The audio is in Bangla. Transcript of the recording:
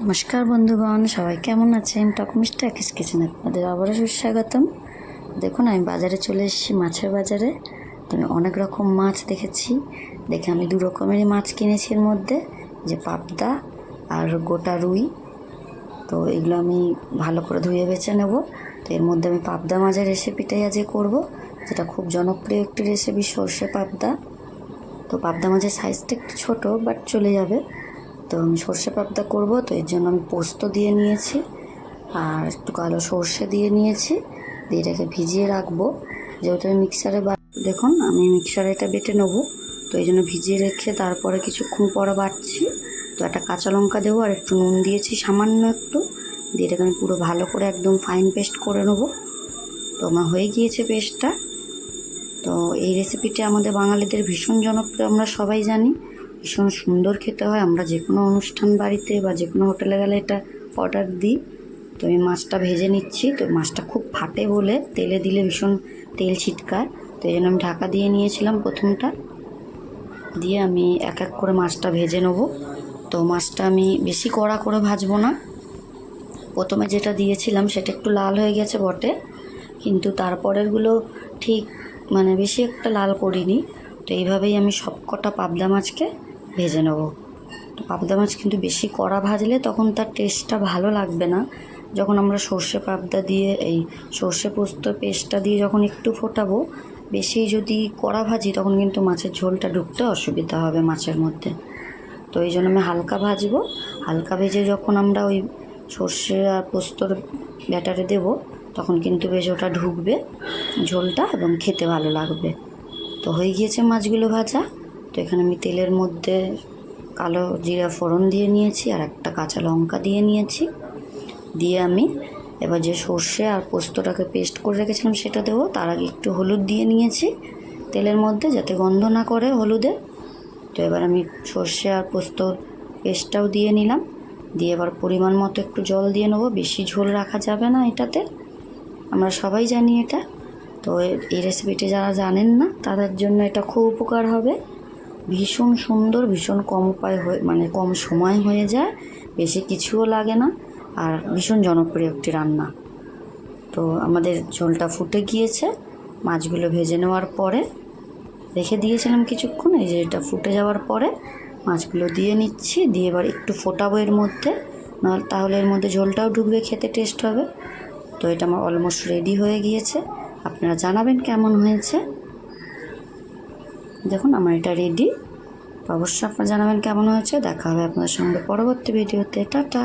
নমস্কার বন্ধুগণ, সবাই কেমন আছেন? টকমিষ্টি আকিস কিচেনে আপনাদের আবারও সুস্বাগতম। দেখুন, আমি বাজারে চলে এসেছি, মাছের বাজারে। তো আমি অনেক রকম মাছ দেখেছি। দেখে আমি দু রকমেরই মাছ কিনেছি। এর মধ্যে যে পাবদা আর গোটা রুই। তো এগুলো আমি ভালো করে ধুয়ে বেছে নেব। তো এর মধ্যে আমি পাবদা মাছের রেসিপিটাই আজকে করব, যেটা খুব জনপ্রিয় একটি রেসিপি, সর্ষে পাবদা। তো পাবদা মাছের সাইজটা একটু ছোটো, বাট চলে যাবে। তো আমি সর্ষে পাবদা করব, তো এর জন্য আমি পোস্ত দিয়ে নিয়েছি আর একটু কালো সর্ষে দিয়ে নিয়েছি। দিয়ে এটাকে ভিজিয়ে রাখবো, যেহেতু আমি মিক্সারে দেখুন আমি মিক্সারে এটা বেটে নেবো। তো এই জন্য ভিজিয়ে রেখে তারপরে কিছুক্ষণ পরে বাটছি। তো একটা কাঁচা লঙ্কা দেবো আর একটু নুন দিয়েছি সামান্য একটু। দিয়ে এটাকে আমি পুরো ভালো করে একদম ফাইন পেস্ট করে নেবো। তো আমার হয়ে গিয়েছে পেস্টটা। তো এই রেসিপিটি আমাদের বাঙালিদের ভীষণ জনপ্রিয়, আমরা সবাই জানি। ভীষণ সুন্দর খেতে হয়। আমরা যে কোনো অনুষ্ঠান বাড়িতে বা যে কোনো হোটেলে গেলে এটা অর্ডার দিই। তো আমি মাছটা ভেজে নিচ্ছি। তো মাছটা খুব ফাটে বলে তেলে দিলে ভীষণ তেল ছিটকায়। তো এই জন্য আমি ঢাকা দিয়ে নিয়েছিলাম প্রথমটা। দিয়ে আমি এক এক করে মাছটা ভেজে নেবো। তো মাছটা আমি বেশি কড়া করে ভাজবো না। প্রথমে যেটা দিয়েছিলাম সেটা একটু লাল হয়ে গেছে বটে, কিন্তু তারপরেরগুলো ঠিক বেশি একটা লাল করিনি। তো এইভাবেই আমি সব কটা পাবদা মাছকে ভেজে নেব। তো পাবদা মাছ কিন্তু বেশি কড়া ভাজলে তখন তার টেস্টটা ভালো লাগবে না। যখন আমরা সর্ষে পাবদা দিয়ে এই সর্ষে পোস্ত পেস্টটা দিয়ে যখন একটু ফোটাবো, বেশি যদি কড়া ভাজি তখন কিন্তু মাছের ঝোলটা ঢুকতে অসুবিধা হবে মাছের মধ্যে। তো এই জন্য আমি হালকা ভাজবো। হালকা ভেজে যখন আমরা ওই সর্ষে আর পোস্তর ব্যাটারে দেব, তখন কিন্তু বেশ ওটা ঢুকবে ঝোলটা এবং খেতে ভালো লাগবে। তো হয়ে গিয়েছে মাছগুলো ভাজা। তো এখানে আমি তেলের মধ্যে কালো জিরা ফোড়ন দিয়ে নিয়েছি আর একটা কাঁচা লঙ্কা দিয়ে নিয়েছি। দিয়ে আমি এবার যে সর্ষে আর পোস্তটাকে পেস্ট করে রেখেছিলাম সেটা দেবো। তার আগে একটু হলুদ দিয়ে নিয়েছি তেলের মধ্যে, যাতে গন্ধ না করে হলুদে। তো এবার আমি সর্ষে আর পোস্তর পেস্টটাও দিয়ে নিলাম। দিয়ে এবার পরিমাণ মতো একটু জল দিয়ে নেবো। বেশি ঝোল রাখা যাবে না এটাতে, আমরা সবাই জানি এটা। তো এই রেসিপিটি যারা জানেন না তাদের জন্য এটা খুব উপকার হবে। ভীষণ সুন্দর, ভীষণ কম উপায় হয়ে কম সময় হয়ে যায়, বেশি কিছুও লাগে না, আর ভীষণ জনপ্রিয় একটি রান্না। তো আমাদের ঝোলটা ফুটে গিয়েছে। মাছগুলো ভেজে নেওয়ার পরে রেখে দিয়েছিলাম কিছুক্ষণ। এই যে এটা ফুটে যাওয়ার পরে মাছগুলো দিয়ে নিচ্ছি। দিয়ে এবার একটু ফোটাবো এর মধ্যে, তাহলে এর মধ্যে ঝোলটাও ঢুকবে, খেতে টেস্ট হবে। তো এটা আমার অলমোস্ট রেডি হয়ে গিয়েছে। আপনারা জানাবেন কেমন হয়েছে। দেখুন আমার এটা রেডি। অবশ্যই আপনারা জানাবেন কেমন হয়েছে। দেখা হবে আপনাদের সঙ্গে পরবর্তী ভিডিওতে। টাটা।